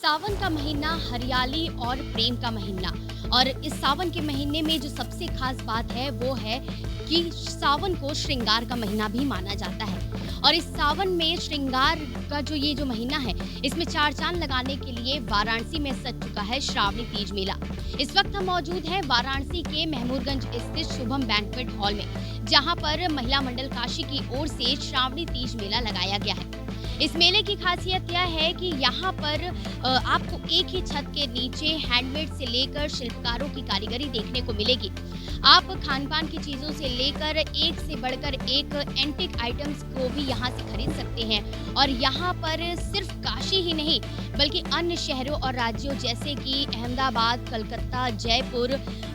सावन का महीना हरियाली और प्रेम का महीना। और इस सावन के महीने में जो सबसे खास बात है वो है कि सावन को श्रृंगार का महीना भी माना जाता है। और इस सावन में श्रृंगार का जो महीना है, इसमें चार चांद लगाने के लिए वाराणसी में सज चुका है श्रावणी तीज मेला। इस वक्त हम मौजूद हैं वाराणसी के महमूदगंज स्थित शुभम बैंक्वेट हॉल में, जहां पर महिला मंडल काशी की ओर से श्रावणी तीज मेला लगाया गया है। इस मेले की खासियत यह है कि यहाँ पर आपको एक ही छत के नीचे हैंडमेड से लेकर शिल्पकारों की कारीगरी देखने को मिलेगी। आप खान पान की चीज़ों से लेकर एक से बढ़कर एक एंटिक आइटम्स को भी यहाँ से खरीद सकते हैं। और यहाँ पर सिर्फ काशी ही नहीं बल्कि अन्य शहरों और राज्यों जैसे कि अहमदाबाद, कलकत्ता, जयपुर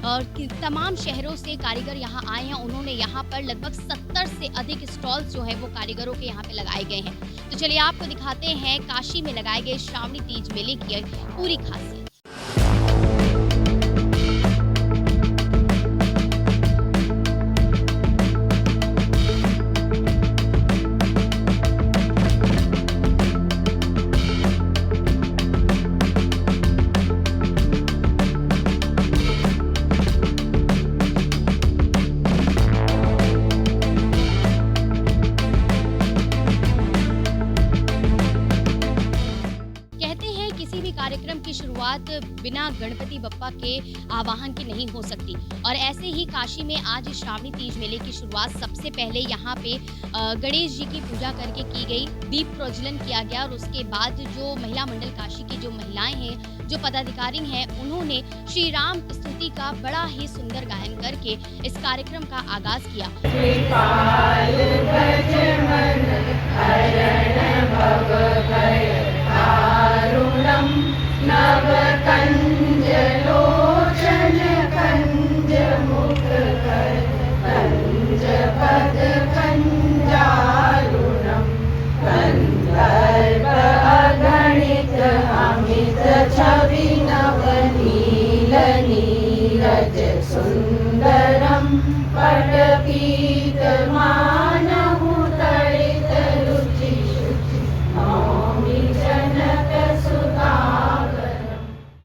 और तमाम शहरों से कारीगर यहाँ आए हैं। उन्होंने यहाँ पर लगभग 70 से अधिक स्टॉल्स जो है वो कारीगरों के यहाँ पे लगाए गए हैं। तो चलिए आपको दिखाते हैं काशी में लगाए गए श्रावणी तीज मेले की पूरी खासियत। किसी भी कार्यक्रम की शुरुआत बिना गणपति बप्पा के आवाहन के नहीं हो सकती। और ऐसे ही काशी में आज श्रावणी तीज मेले की शुरुआत सबसे पहले यहाँ पे गणेश जी की पूजा करके की गई, दीप प्रज्वलन किया गया। और उसके बाद जो महिला मंडल काशी की जो महिलाएं हैं, जो पदाधिकारी हैं, उन्होंने श्री राम स्तुति का बड़ा ही सुंदर गायन करके इस कार्यक्रम का आगाज किया। सुंदरम पटपीतमानहु तडितरुचि शुचि नौमि जनकसुतावरम्।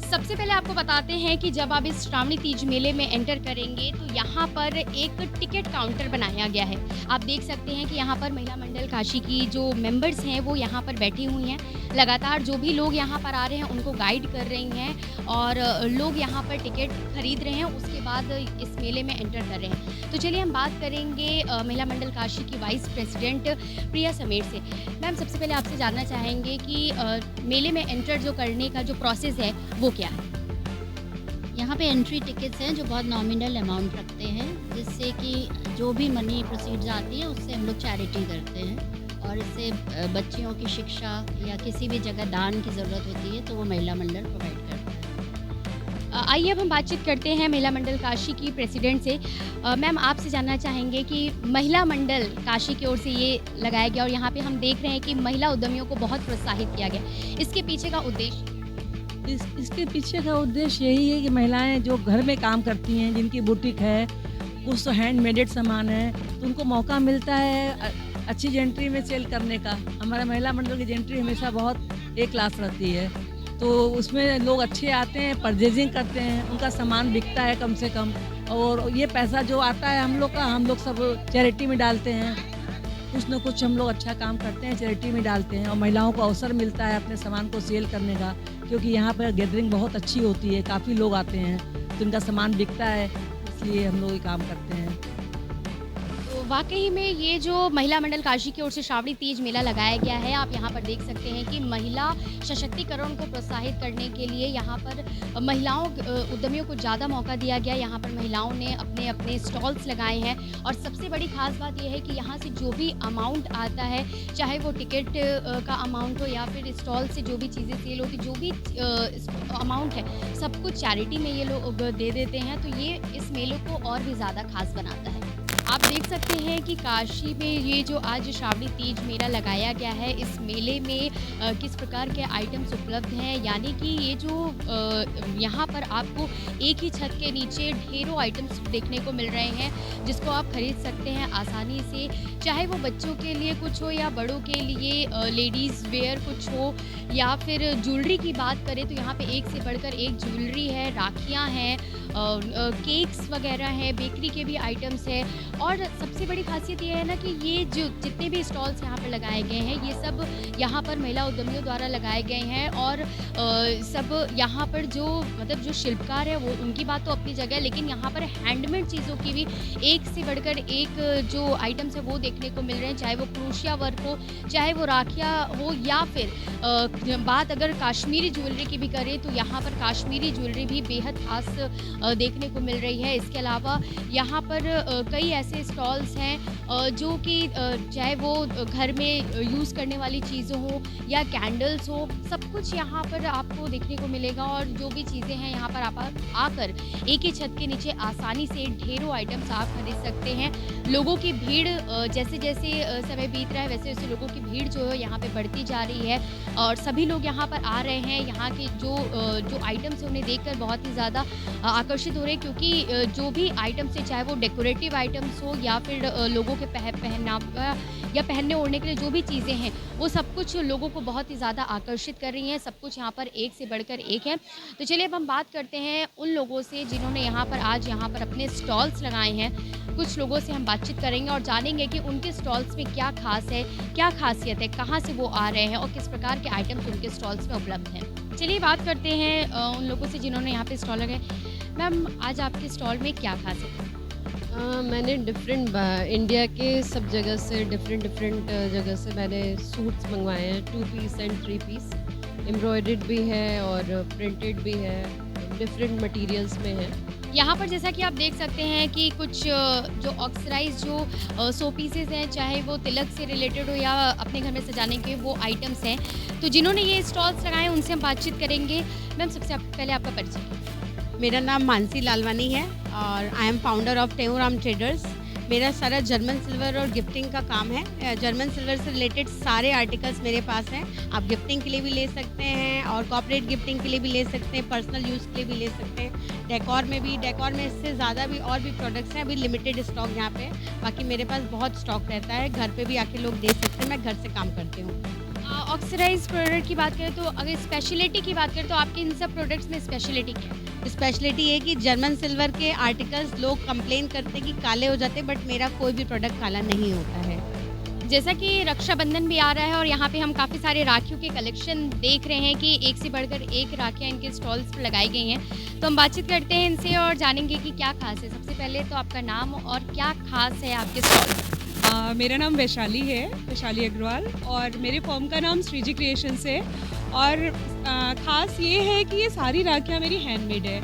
सबसे पहले आपको बताते हैं कि जब आप इस श्रावणी तीज मेले में एंटर करेंगे तो यहाँ पर एक टिकट काउंटर बनाया गया है। आप देख सकते हैं कि यहाँ पर महिला मंडल काशी की जो मेंबर्स हैं वो यहाँ पर बैठी हुई हैं। लगातार जो भी लोग यहाँ पर आ रहे हैं उनको गाइड कर रही हैं और लोग यहाँ पर टिकट खरीद रहे हैं, उसके बाद इस मेले में एंटर कर रहे हैं। तो चलिए हम बात करेंगे महिला मंडल काशी की वाइस प्रेसिडेंट प्रिया समेर से। मैम, सबसे पहले आपसे जानना चाहेंगे कि मेले में एंटर जो करने का जो प्रोसेस है वो क्या है? यहाँ पे एंट्री टिकट्स हैं जो बहुत नॉमिनल अमाउंट रखते हैं, जिससे कि जो भी मनी प्रोसीड्स आती है उससे हम लोग चैरिटी करते हैं। और इससे बच्चियों की शिक्षा या किसी भी जगह दान की ज़रूरत होती है तो वो महिला मंडल प्रोवाइड करता है। आइए अब हम बातचीत करते हैं महिला मंडल काशी की प्रेसिडेंट से। मैम, आपसे जानना चाहेंगे कि महिला मंडल काशी की ओर से ये लगाया गया और यहाँ पे हम देख रहे हैं कि महिला उद्यमियों को बहुत प्रोत्साहित किया गया, इसके पीछे का उद्देश्य? इसके पीछे का उद्देश्य यही है कि महिलाएं जो घर में काम करती हैं, जिनकी बुटीक है, कुछ तो हैंडमेडेड सामान है, तो उनको मौका मिलता है अच्छी जेंट्री में सेल करने का। हमारा महिला मंडल की जेंट्री हमेशा बहुत एक क्लास रहती है, तो उसमें लोग अच्छे आते हैं, परचेजिंग करते हैं, उनका सामान बिकता है कम से कम। और ये पैसा जो आता है हम लोग सब चैरिटी में डालते हैं। कुछ न कुछ हम लोग अच्छा काम करते हैं, चैरिटी में डालते हैं और महिलाओं को अवसर मिलता है अपने सामान को सेल करने का, क्योंकि यहाँ पर गैदरिंग बहुत अच्छी होती है, काफ़ी लोग आते हैं तो उनका सामान बिकता है, इसलिए हम लोग ये काम करते हैं। वाकई में ये जो महिला मंडल काशी की ओर से श्रावणी तीज मेला लगाया गया है, आप यहाँ पर देख सकते हैं कि महिला सशक्तिकरण को प्रोत्साहित करने के लिए यहाँ पर महिलाओं उद्यमियों को ज़्यादा मौका दिया गया। यहाँ पर महिलाओं ने अपने अपने स्टॉल्स लगाए हैं और सबसे बड़ी खास बात यह है कि यहाँ से जो भी अमाउंट आता है, चाहे वो टिकट का अमाउंट हो या फिर स्टॉल से जो भी चीज़ें सेल होती, जो भी अमाउंट है सब कुछ चैरिटी में ये लोग दे देते हैं। तो ये इस मेले को और भी ज़्यादा खास बनाता है। आप देख सकते हैं कि काशी में ये जो आज श्रावणी तीज मेला लगाया गया है, इस मेले में किस प्रकार के आइटम्स उपलब्ध हैं, यानी कि ये जो यहाँ पर आपको एक ही छत के नीचे ढेरों आइटम्स देखने को मिल रहे हैं, जिसको आप खरीद सकते हैं आसानी से, चाहे वो बच्चों के लिए कुछ हो या बड़ों के लिए लेडीज़ वेयर कुछ हो, या फिर ज्वेलरी की बात करें तो यहाँ पे एक से बढ़कर एक ज्वेलरी है, राखियाँ हैं, केक्स वगैरह हैं, बेकरी के भी आइटम्स हैं। और सबसे बड़ी खासियत ये है ना कि ये जो जितने भी स्टॉल्स यहाँ पर लगाए गए हैं, ये सब यहाँ पर महिला उद्यमियों द्वारा लगाए गए हैं। और सब यहाँ पर जो मतलब जो शिल्पकार है वो उनकी बात तो अपनी जगह है, लेकिन यहाँ पर हैंडमेड चीज़ों की भी एक से बढ़कर एक जो आइटम्स है वो देखने को मिल रहे हैं, चाहे वो क्रोशिया वर्क हो, चाहे वो राखियाँ हो, या फिर बात अगर काश्मीरी ज्वेलरी की भी करें तो यहाँ पर काश्मीरी ज्वेलरी भी बेहद खास देखने को मिल रही है। इसके अलावा यहाँ पर कई ऐसे स्टॉल्स हैं जो कि चाहे वो घर में यूज़ करने वाली चीज़ें हो या कैंडल्स हो, सब कुछ यहाँ पर आपको देखने को मिलेगा। और जो भी चीज़ें हैं यहाँ पर आप आकर एक ही छत के नीचे आसानी से ढेरों आइटम्स आप खरीद सकते हैं। लोगों की भीड़ जैसे जैसे समय बीत रहा है वैसे वैसे लोगों की भीड़ जो है यहाँ पे बढ़ती जा रही है, और सभी लोग यहाँ पर आ रहे हैं। यहाँ के जो आइटम्स हैं उन्हें देखकर बहुत ही ज़्यादा आकर्षित हो रहे हैं, क्योंकि जो भी आइटम्स है, चाहे वो डेकोरेटिव आइटम्स हो या फिर लोगों के पहनावा या पहनने ओढ़ने के लिए जो भी चीज़ें हैं, वो सब कुछ लोगों को बहुत ही ज़्यादा आकर्षित कर रही हैं। सब कुछ यहाँ पर एक से बढ़कर एक है। तो चलिए अब हम बात करते हैं उन लोगों से जिन्होंने यहाँ पर आज यहाँ पर अपने स्टॉल्स लगाए हैं। कुछ लोगों से हम बातचीत करेंगे और जानेंगे कि उनके स्टॉल्स में क्या खास है, क्या खासियत है, कहाँ से वो आ रहे हैं और किस प्रकार के आइटम्स उनके स्टॉल्स में उपलब्ध हैं। चलिए बात करते हैं उन लोगों से जिन्होंने यहाँ पे स्टॉल लगाए। मैम, आज आपके स्टॉल में क्या खासियत है? मैंने डिफरेंट इंडिया के सब जगह से डिफरेंट जगह से मैंने सूट्स मंगवाए हैं, 2 पीस एंड 3 पीस, एम्ब्रॉयडर्ड भी है और प्रिंटेड भी है, डिफरेंट मटेरियल्स में है। यहाँ पर जैसा कि आप देख सकते हैं कि कुछ जो ऑक्सराइज जो सो पीसेज हैं, चाहे वो तिलक से रिलेटेड हो या अपने घर में सजाने के वो आइटम्स हैं। तो जिन्होंने ये स्टॉल्स लगाए हैं उनसे हम बातचीत करेंगे। मैम, सबसे पहले आपका परिचय। मेरा नाम मानसी लालवानी है और I am founder of Tehuram traders. मेरा सारा जर्मन सिल्वर और गिफ्टिंग का काम है। जर्मन सिल्वर से रिलेटेड सारे आर्टिकल्स मेरे पास हैं। आप गिफ्टिंग के लिए भी ले सकते हैं और कॉर्पोरेट गिफ्टिंग के लिए भी ले सकते हैं, पर्सनल यूज़ के लिए भी ले सकते हैं। डेकोर में इससे ज़्यादा भी और भी प्रोडक्ट्स हैं। अभी लिमिटेड स्टॉक यहाँ पे, बाकी मेरे पास बहुत स्टॉक रहता है। घर पे भी आके लोग दे सकते हैं, मैं घर से काम करती हूँ। ऑक्सीडाइज प्रोडक्ट की बात करें तो अगर स्पेशलिटी की बात करें तो आपके इन सब प्रोडक्ट्स में स्पेशलिटी क्या है? स्पेशलिटी ये कि जर्मन सिल्वर के आर्टिकल्स लोग कंप्लेन करते हैं कि काले हो जाते हैं, बट मेरा कोई भी प्रोडक्ट काला नहीं होता है। जैसा कि रक्षाबंधन भी आ रहा है और यहाँ पे हम काफ़ी सारे राखियों के कलेक्शन देख रहे हैं कि एक से बढ़कर एक राखियाँ इनके स्टॉल्स पर लगाई गई हैं। तो हम बातचीत करते हैं इनसे और जानेंगे कि क्या खास है। सबसे पहले तो आपका नाम और क्या खास है आपके स्टॉल? मेरा नाम वैशाली है, वैशाली अग्रवाल, और मेरे फॉर्म का नाम श्रीजी क्रिएशंस है। और ख़ास ये है कि ये सारी राखियाँ मेरी हैंडमेड है।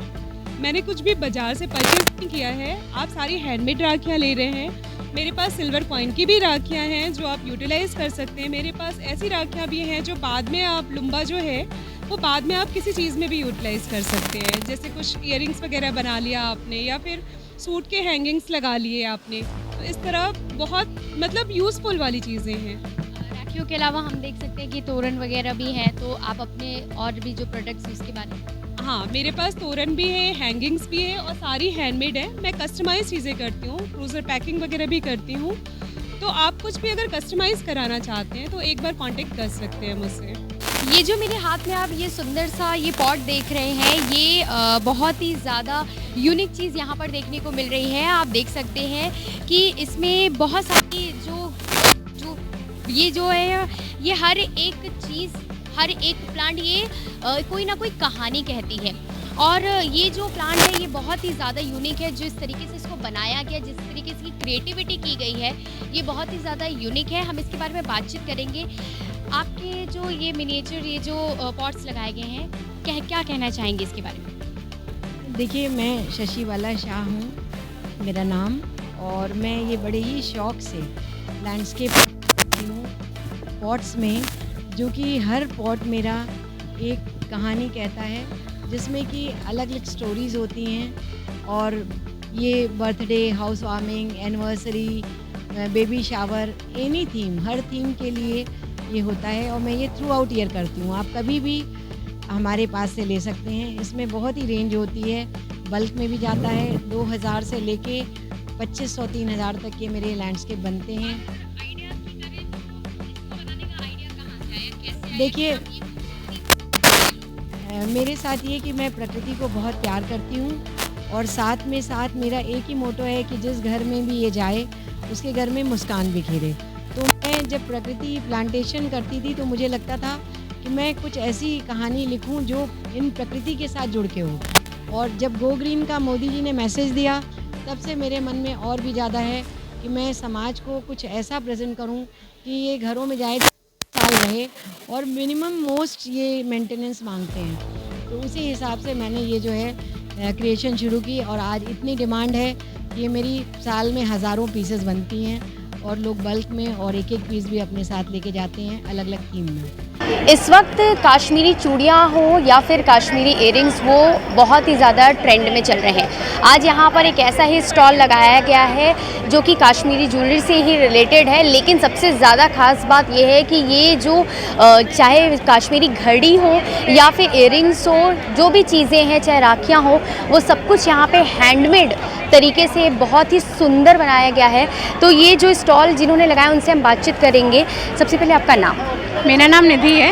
मैंने कुछ भी बाज़ार से परचेज नहीं किया है। आप सारी हैंडमेड राखियाँ ले रहे हैं। मेरे पास सिल्वर कॉइन की भी राखियाँ हैं जो आप यूटिलाइज़ कर सकते हैं। मेरे पास ऐसी राखियाँ भी हैं जो बाद में आप लुम्बा जो है वो बाद में आप किसी चीज़ में भी यूटिलाइज़ कर सकते हैं। जैसे कुछ इयररिंग्स वगैरह बना लिया आपने, या फिर सूट के हैंगिंग्स लगा लिए आपने। तो इस तरह बहुत मतलब यूज़फुल वाली चीज़ें हैं। राखियों के अलावा हम देख सकते हैं कि तोरण वगैरह भी हैं, तो आप अपने और भी जो प्रोडक्ट्स उसके बारे में? हाँ, मेरे पास तोरण भी है, हैंगिंग्स भी है और सारी हैंडमेड है। मैं कस्टमाइज़ चीज़ें करती हूँ, क्रूज़र पैकिंग वगैरह भी करती हूँ। तो आप कुछ भी अगर कस्टमाइज़ कराना चाहते हैं तो एक बार कांटेक्ट कर सकते हैं मुझसे। ये जो मेरे हाथ में आप ये सुंदर सा ये पॉट देख रहे हैं, ये बहुत ही ज़्यादा यूनिक चीज़ यहाँ पर देखने को मिल रही है। आप देख सकते हैं कि इसमें बहुत सारी ये जो है ये हर एक चीज़, हर एक प्लांट ये कोई ना कोई कहानी कहती है। और ये जो प्लांट है ये बहुत ही ज़्यादा यूनिक है। जिस तरीके से इसको बनाया गया, जिस तरीके से क्रिएटिविटी की गई है, ये बहुत ही ज़्यादा यूनिक है। हम इसके बारे में बातचीत करेंगे। आपके जो ये मिनिएचर ये जो पॉट्स लगाए गए हैं, क्या कहना चाहेंगे इसके बारे में? देखिए, मैं शशिबाला शाह हूँ मेरा नाम, और मैं ये बड़े ही शौक़ से लैंडस्केप करती हूँ पॉट्स में, जो कि हर पॉट मेरा एक कहानी कहता है, जिसमें कि अलग अलग स्टोरीज़ होती हैं। और ये birthday, house warming, anniversary, baby shower, any theme, हर थीम के लिए ये होता है और मैं ये थ्रू आउट ईयर करती हूँ। आप कभी भी हमारे पास से ले सकते हैं। इसमें बहुत ही रेंज होती है, बल्क में भी जाता है। 2000 से लेके 2500-3000 तक के मेरे लैंडस्केप बनते हैं। देखिए, मेरे साथ ये कि मैं प्रकृति को बहुत प्यार करती हूँ और साथ में साथ मेरा एक ही मोटो है कि जिस घर में भी ये जाए उसके घर में मुस्कान बिखेरे। तो मैं जब प्रकृति प्लांटेशन करती थी तो मुझे लगता था कि मैं कुछ ऐसी कहानी लिखूं जो इन प्रकृति के साथ जुड़ के हो। और जब गो ग्रीन का मोदी जी ने मैसेज दिया तब से मेरे मन में और भी ज़्यादा है कि मैं समाज को कुछ ऐसा प्रेजेंट करूं कि ये घरों में जाए साल रहे और मिनिमम मोस्ट ये मेंटेनेंस मांगते हैं। तो उसी हिसाब से मैंने ये जो है क्रिएशन शुरू की और आज इतनी डिमांड है कि ये मेरी साल में हज़ारों पीसेस बनती हैं और लोग बल्क में और एक एक पीस भी अपने साथ लेके जाते हैं अलग अलग थीम में। इस वक्त काश्मीरी चूड़ियाँ हो या फिर काश्मीरी इयरिंग्स वो बहुत ही ज़्यादा ट्रेंड में चल रहे हैं। आज यहाँ पर एक ऐसा ही स्टॉल लगाया गया है जो कि काश्मीरी ज्वेलरी से ही रिलेटेड है, लेकिन सबसे ज़्यादा ख़ास बात यह है कि ये जो चाहे काश्मीरी घड़ी हो या फिर इयरिंग्स हो, जो भी चीज़ें हैं, चाहे राखियाँ हो, वो सब कुछ यहाँ पे हैंडमेड तरीके से बहुत ही सुंदर बनाया गया है। तो ये जो स्टॉल जिन्होंने लगाया उनसे हम बातचीत करेंगे। सबसे पहले आपका नाम? मेरा नाम निधि है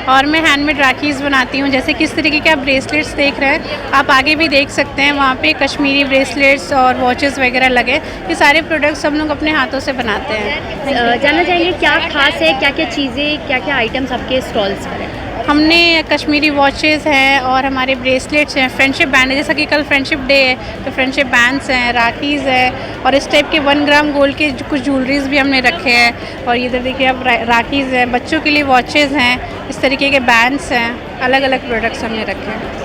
और मैं हैंडमेड राखीज़ बनाती हूँ। जैसे किस तरीके के आप ब्रेसलेट्स देख रहे हैं, आप आगे भी देख सकते हैं, वहाँ पे कश्मीरी ब्रेसलेट्स और वॉचेस वगैरह लगे। ये सारे प्रोडक्ट्स हम लोग अपने हाथों से बनाते हैं। जानना चाहेंगे क्या खास है, क्या क्या चीज़ें, क्या क्या आइटम्स आपके स्टॉल्स पर हैं? हमने कश्मीरी वॉचेस हैं और हमारे ब्रेसलेट्स हैं, फ्रेंडशिप बैंड है, जैसा कि कल फ्रेंडशिप डे है तो फ्रेंडशिप बैंड्स हैं, राखीज़ है और इस टाइप के 1 ग्राम गोल्ड के कुछ ज्वेलरीज भी हमने रखे हैं। और इधर देखिए आप राखीज़ हैं, बच्चों के लिए वॉचेस हैं, इस तरीके के बैंड्स हैं, अलग अलग प्रोडक्ट्स हमने रखे हैं।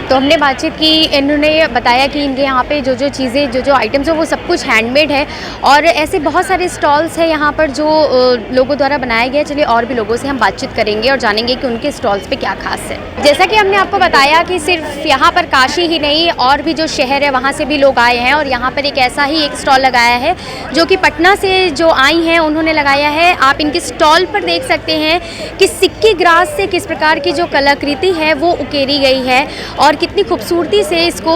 तो हमने बातचीत की, इन्होंने बताया कि इनके यहाँ पे जो जो चीज़ें, जो जो आइटम्स हैं वो सब कुछ हैंडमेड है और ऐसे बहुत सारे स्टॉल्स हैं यहाँ पर जो लोगों द्वारा बनाए गए। चलिए और भी लोगों से हम बातचीत करेंगे और जानेंगे कि उनके स्टॉल्स पे क्या खास है। जैसा कि हमने आपको बताया कि सिर्फ यहाँ पर काशी ही नहीं, और भी जो शहर है वहाँ से भी लोग आए हैं और यहाँ पर एक ऐसा ही एक स्टॉल लगाया है जो कि पटना से जो आई हैं उन्होंने लगाया है। आप इनके स्टॉल पर देख सकते हैं कि सिक्की ग्रास से किस प्रकार की जो कलाकृति है वो उकेरी गई है और कितनी खूबसूरती से इसको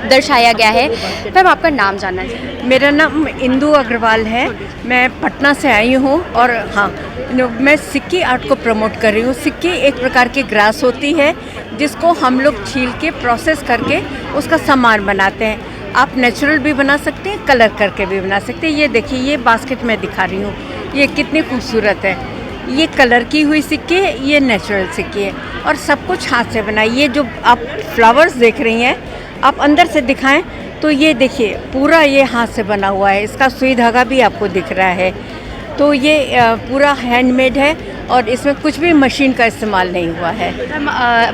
दर्शाया गया है। मैम आपका नाम जानना चाहिए? मेरा नाम इंदु अग्रवाल है, मैं पटना से आई हूँ और हाँ, मैं सिक्की आर्ट को प्रमोट कर रही हूँ। सिक्की एक प्रकार की ग्रास होती है जिसको हम लोग छील के प्रोसेस करके उसका सामान बनाते हैं। आप नेचुरल भी बना सकते हैं, कलर करके भी बना सकते हैं। ये देखिए, ये बास्केट मैं दिखा रही हूँ, ये कितनी खूबसूरत है। ये कलर की हुई सिक्के है, ये नेचुरल सिक्के है और सब कुछ हाथ से बनाई। ये जो आप फ्लावर्स देख रही हैं, आप अंदर से दिखाएं तो ये देखिए पूरा ये हाथ से बना हुआ है, इसका सुई धागा भी आपको दिख रहा है। तो ये पूरा हैंडमेड है और इसमें कुछ भी मशीन का इस्तेमाल नहीं हुआ है।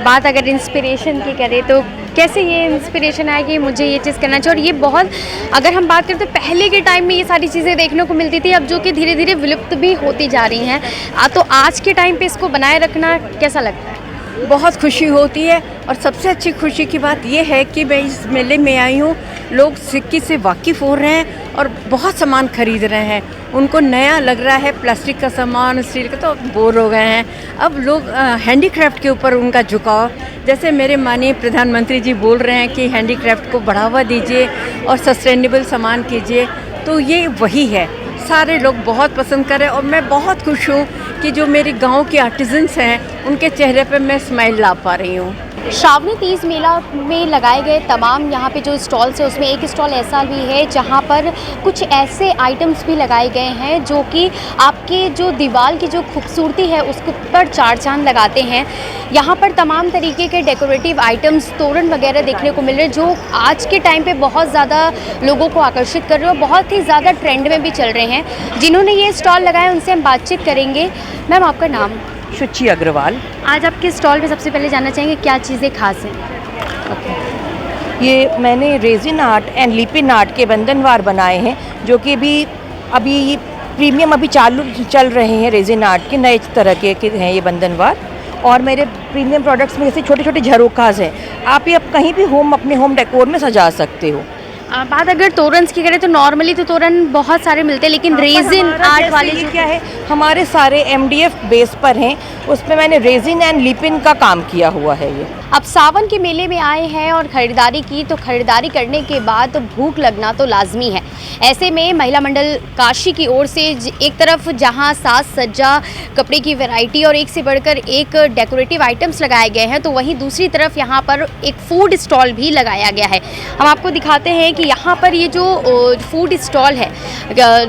बात अगर इंस्पिरेशन की करें तो कैसे ये इंस्पिरेशन आया कि मुझे ये चीज़ करना चाहिए? और ये बहुत, अगर हम बात करें तो पहले के टाइम में ये सारी चीज़ें देखने को मिलती थी, अब जो कि धीरे धीरे विलुप्त भी होती जा रही हैं। तो आज के टाइम पे इसको बनाए रखना कैसा लगता है? बहुत खुशी होती है और सबसे अच्छी खुशी की बात यह है कि मैं इस मेले में आई हूँ, लोग सिक्की से वाकिफ़ हो रहे हैं और बहुत सामान खरीद रहे हैं। उनको नया लग रहा है, प्लास्टिक का सामान, स्टील का तो बोर हो गए हैं। अब लोग हैंडीक्राफ्ट के ऊपर उनका झुकाव, जैसे मेरे माननीय प्रधानमंत्री जी बोल रहे हैं कि हैंडीक्राफ्ट को बढ़ावा दीजिए और सस्टेनेबल सामान कीजिए, तो ये वही है। सारे लोग बहुत पसंद कर रहे हैं और मैं बहुत खुश हूँ कि जो मेरे गांव के आर्टिजन्स हैं उनके चेहरे पे मैं स्माइल ला पा रही हूँ। श्रावणी तीज मेला में लगाए गए तमाम यहाँ पे जो स्टॉल्स है उसमें एक स्टॉल ऐसा भी है जहाँ पर कुछ ऐसे आइटम्स भी लगाए गए हैं जो कि आपके जो दीवार की जो खूबसूरती है उसके ऊपर चार चांद लगाते हैं। यहाँ पर तमाम तरीके के डेकोरेटिव आइटम्स, तोरण वगैरह देखने को मिल रहे हैं जो आज के टाइम पे बहुत ज़्यादा लोगों को आकर्षित कर रहे हैं और बहुत ही ज़्यादा ट्रेंड में भी चल रहे हैं। जिन्होंने ये स्टॉल लगाया उनसे हम बातचीत करेंगे। मैम आपका नाम? शुचि अग्रवाल। आज आपके स्टॉल पे सबसे पहले जानना चाहेंगे क्या चीज़ें खास हैं? ये मैंने resin art and Lipin art के बंधनवार बनाए हैं जो कि अभी प्रीमियम चल रहे हैं। रेजिन आर्ट के नए तरह के हैं ये बंधनवार और मेरे प्रीमियम प्रोडक्ट्स में जैसे छोटे छोटे झरोखास हैं। आप ये कहीं भी अपने होम डेकोर में सजा सकते हो। बात अगर तोरण की करें तो नॉर्मली तो तोरण बहुत सारे मिलते हैं, लेकिन रेजिन आर्ट वाले जो क्या है, हमारे सारे MDF बेस पर हैं, उसमें मैंने रेजिन एंड लिपिन का काम किया हुआ है। ये अब सावन के मेले में आए हैं और ख़रीदारी की, तो ख़रीदारी करने के बाद भूख लगना तो लाजमी है। ऐसे में महिला मंडल काशी की ओर से एक तरफ जहां साज सज्जा कपड़े की वैरायटी और एक से बढ़कर एक डेकोरेटिव आइटम्स लगाए गए हैं, तो वहीं दूसरी तरफ यहां पर एक फूड स्टॉल भी लगाया गया है। हम आपको दिखाते हैं कि यहाँ पर ये जो फूड स्टॉल है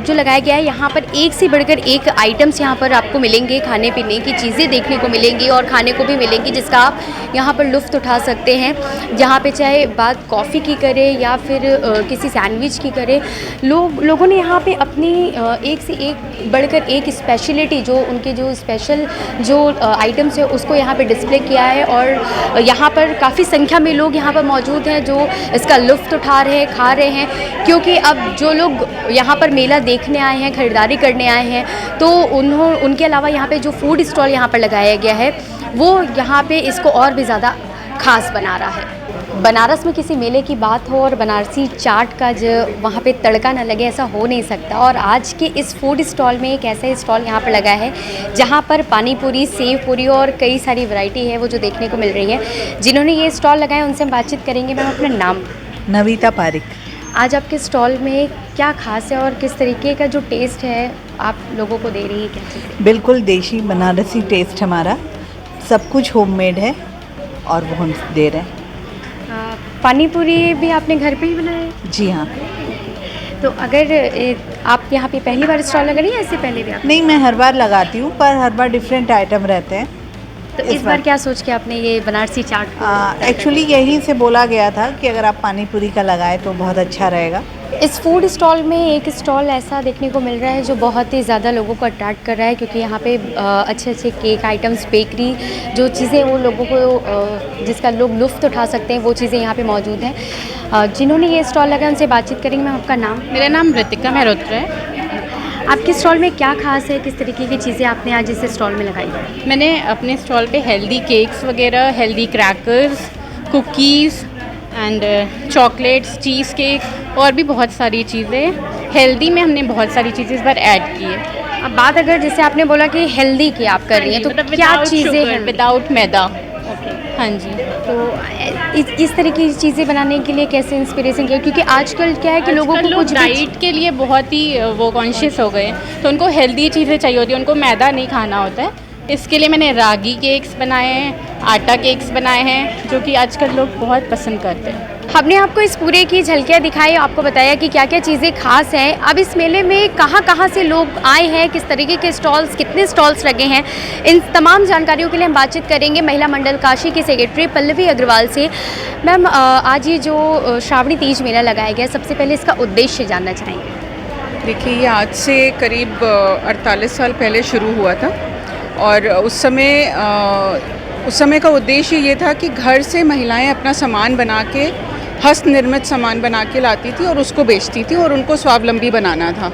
जो लगाया गया है, यहाँ पर एक से बढ़कर एक आइटम्स यहाँ पर आपको मिलेंगे, खाने पीने की चीज़ें देखने को मिलेंगी और खाने को भी मिलेंगी, जिसका आप यहाँ पर लुफ्त उठा सकते हैं। जहाँ पे चाहे बात कॉफ़ी की करें या फिर किसी सैंडविच की करें, लोगों ने यहाँ पे अपनी एक से एक बढ़कर एक स्पेशलिटी जो उनके जो स्पेशल जो आइटम्स है उसको यहाँ पे डिस्प्ले किया है। और यहाँ पर काफ़ी संख्या में लोग यहाँ पर मौजूद हैं जो इसका लुफ्त उठा रहे हैं, खा रहे हैं, क्योंकि अब जो लोग यहाँ पर मेला देखने आए हैं, ख़रीदारी करने आए हैं, तो उनके अलावा यहाँ पे जो फूड स्टॉल यहाँ पर लगाया गया है वो यहाँ पे इसको और भी ज़्यादा ख़ास बना रहा है। बनारस में किसी मेले की बात हो और बनारसी चाट का जो वहाँ पे तड़का ना लगे, ऐसा हो नहीं सकता। और आज के इस फूड स्टॉल में एक ऐसा स्टॉल यहाँ पर लगा है जहाँ पर पानी पूरी, सेव पूरी और कई सारी वैरायटी है वो जो देखने को मिल रही है। जिन्होंने ये स्टॉल लगाया उनसे हम बातचीत करेंगे। मैम, अपना नाम? नविता पारिक। आज आपके स्टॉल में क्या खास है और किस तरीके का जो टेस्ट है आप लोगों को दे रही है, क्या चीज़? बिल्कुल देशी बनारसी टेस्ट हमारा, सब कुछ होममेड है और वो हम दे रहे हैं। पानी पूरी भी आपने घर पे ही बनाया है? जी हाँ। तो अगर आप यहाँ पे पहली बार स्टॉल लगा रही है, इससे पहले भी आप? नहीं, मैं हर बार लगाती हूँ, पर हर बार डिफरेंट आइटम रहते हैं। तो इस बार क्या सोच के आपने ये बनारसी चाट? एक्चुअली यहीं से बोला गया था कि अगर आप पानी पूरी का लगाए तो बहुत अच्छा रहेगा। इस फूड स्टॉल में एक स्टॉल ऐसा देखने को मिल रहा है जो बहुत ही ज़्यादा लोगों को अट्रैक्ट कर रहा है, क्योंकि यहाँ पे अच्छे अच्छे केक आइटम्स, बेकरी जो चीज़ें वो लोगों को जिसका लोग लुफ्त उठा सकते हैं वो चीज़ें यहाँ पे मौजूद हैं। जिन्होंने ये स्टॉल लगाया उनसे बातचीत करेंगे। मैं आपका नाम? मेरा नाम ऋतिका मेहरोत्रा है। आपके स्टॉल में क्या खास है, किस तरीके की चीज़ें आपने आज इस स्टॉल में लगाई है? मैंने अपने स्टॉल पे हेल्दी केक्स वगैरह, healthy crackers, cookies and chocolates, cheese cake और भी बहुत सारी चीज़ें हेल्दी में हमने बहुत सारी चीज़ें इस बार ऐड की है। अब बात अगर जैसे आपने बोला कि हेल्दी की आप कर रही हैं, तो मतलब क्या चीज़ें हैं? विदाउट मैदा। हाँ जी। तो इस तरह की चीज़ें बनाने के लिए कैसे इंस्पिरेशन किया? क्योंकि आजकल क्या है कि लोगों को कुछ डाइट के लिए बहुत ही वो कॉन्शियस हो गए, तो उनको हेल्दी चीज़ें चाहिए होती है, उनको मैदा नहीं खाना होता है। इसके लिए मैंने रागी केक्स बनाए हैं, आटा केक्स बनाए हैं, जो कि आजकल लोग बहुत पसंद करते हैं। हमने आपको इस पूरे की झलकियाँ दिखाई, आपको बताया कि क्या क्या चीज़ें खास हैं। अब इस मेले में कहाँ से लोग आए हैं, किस तरीके के स्टॉल्स, कितने स्टॉल्स लगे हैं, इन तमाम जानकारियों के लिए हम बातचीत करेंगे महिला मंडल काशी की सेक्रेटरी पल्लवी अग्रवाल से। मैम, आज ये जो श्रावणी तीज मेला लगाया गया, सबसे पहले इसका उद्देश्य जानना चाहेंगे। देखिए, ये आज से करीब 48 साल पहले शुरू हुआ था और उस समय का उद्देश्य ये था कि घर से महिलाएं अपना सामान बना के, हस्त निर्मित सामान बना के लाती थी और उसको बेचती थी और उनको स्वावलंबी बनाना था।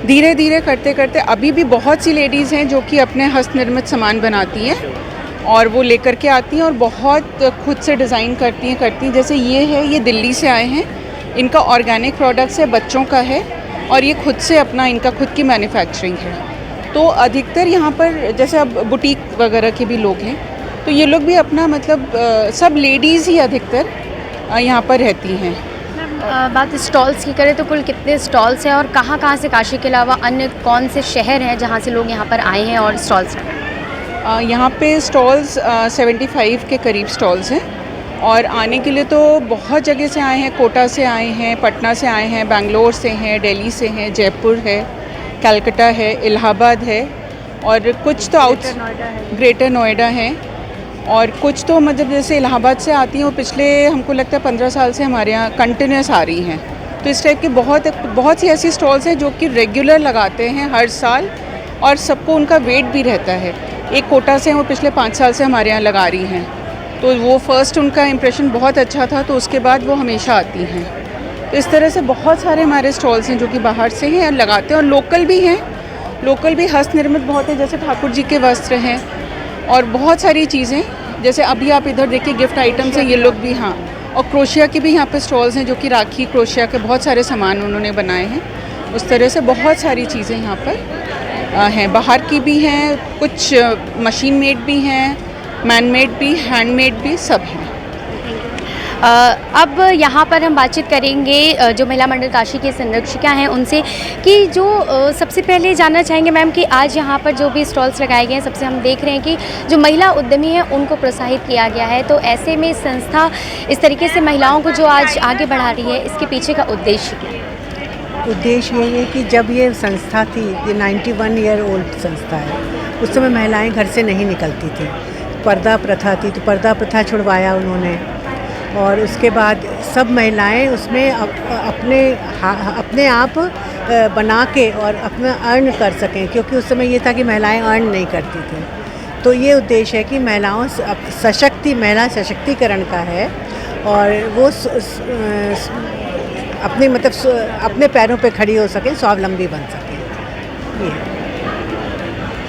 धीरे धीरे करते करते अभी भी बहुत सी लेडीज़ हैं जो कि अपने हस्त निर्मित सामान बनाती हैं और वो लेकर के आती हैं और बहुत खुद से डिज़ाइन करती हैं। जैसे ये है, ये दिल्ली से आए हैं, इनका ऑर्गेनिक प्रोडक्ट्स है, बच्चों का है और ये खुद से अपना इनका खुद की मैन्युफैक्चरिंग है। तो अधिकतर यहाँ पर जैसे अब बुटीक वगैरह के भी लोग हैं, तो ये लोग भी अपना मतलब सब लेडीज़ ही अधिकतर यहाँ पर रहती हैं। बात स्टॉल्स की करें तो कुल कितने स्टॉल्स हैं और कहाँ से काशी के अलावा अन्य कौन से शहर हैं जहाँ से लोग यहाँ पर आए हैं और स्टॉल्स लगाए? यहाँ पे स्टॉल्स 75 के करीब स्टॉल्स हैं और आने के लिए तो बहुत जगह से आए हैं। कोटा से आए हैं, पटना से आए हैं, बेंगलोर से हैं, दिल्ली से हैं, जयपुर है, कलकत्ता है, इलाहाबाद है और कुछ तो ग्रेटर नोएडा है और कुछ तो मतलब जैसे इलाहाबाद से आती हैं, वो पिछले हमको लगता है 15 साल से हमारे यहाँ कंटिन्यूस आ रही हैं। तो इस टाइप के बहुत सी ऐसी स्टॉल्स हैं जो कि रेगुलर लगाते हैं हर साल और सबको उनका वेट भी रहता है। एक कोटा से वो पिछले 5 साल से हमारे यहाँ लगा रही हैं, तो वो फर्स्ट उनका इम्प्रेशन बहुत अच्छा था, तो उसके बाद वो हमेशा आती हैं। तो इस तरह से बहुत सारे हमारे स्टॉल्स हैं जो कि बाहर से हैं और लगाते हैं और लोकल भी हैं। लोकल भी हस्त निर्मित बहुत है, जैसे ठाकुर जी के वस्त्र हैं और बहुत सारी चीज़ें जैसे अभी आप इधर देखिए गिफ्ट आइटम्स हैं, ये लोग भी, हाँ, और क्रोशिया के भी यहाँ पे स्टॉल्स हैं जो कि राखी क्रोशिया के बहुत सारे सामान उन्होंने बनाए हैं। उस तरह से बहुत सारी चीज़ें यहाँ पर हैं, बाहर की भी हैं, कुछ मशीन मेड भी हैं, मैन मेड भी, हैंडमेड भी, सब हैं। अब यहाँ पर हम बातचीत करेंगे जो महिला मंडल काशी के संरक्षिका हैं उनसे कि जो सबसे पहले जानना चाहेंगे मैम कि आज यहाँ पर जो भी स्टॉल्स लगाए गए हैं, सबसे हम देख रहे हैं कि जो महिला उद्यमी हैं उनको प्रोत्साहित किया गया है, तो ऐसे में संस्था इस तरीके से महिलाओं को जो आज आगे बढ़ा रही है, इसके पीछे का उद्देश्य क्या है? उद्देश्य यही है कि जब ये संस्था थी, ये 91 ईयर ओल्ड संस्था है, उस समय महिलाएँ घर से नहीं निकलती थी, पर्दा प्रथा थी, तो पर्दा प्रथा छुड़वाया उन्होंने, और उसके बाद सब महिलाएं उसमें अपने आप बना के और अपना अर्न कर सकें, क्योंकि उस समय ये था कि महिलाएं अर्न नहीं करती थी। तो ये उद्देश्य है कि महिलाओं महिला सशक्तिकरण का है, और वो अपने पैरों पे खड़ी हो सकें, स्वावलंबी बन सकें। ये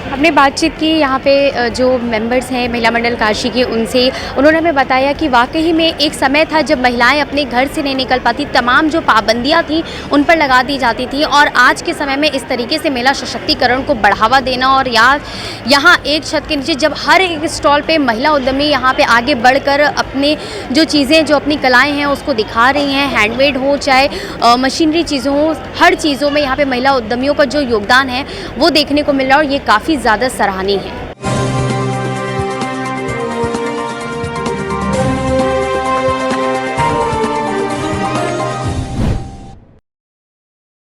हमने बातचीत की यहाँ पे जो मेंबर्स हैं महिला मंडल काशी के उनसे, उन्होंने हमें बताया कि वाकई में एक समय था जब महिलाएं अपने घर से नहीं निकल पाती, तमाम जो पाबंदियाँ थी उन पर लगा दी जाती थी, और आज के समय में इस तरीके से महिला सशक्तिकरण को बढ़ावा देना, और यहाँ एक छत के नीचे जब हर एक स्टॉल पे महिला उद्यमी यहाँ पे आगे बढ़कर अपने जो चीज़ें, जो अपनी कलाएँ हैं उसको दिखा रही हैं, हैंडमेड हो चाहे मशीनरी चीज़ों हो, हर चीज़ों में यहाँ पर महिला उद्यमियों का जो योगदान है वो देखने को मिल रहा है, और ये काफ़ी ज़्यादा सराहनीय है।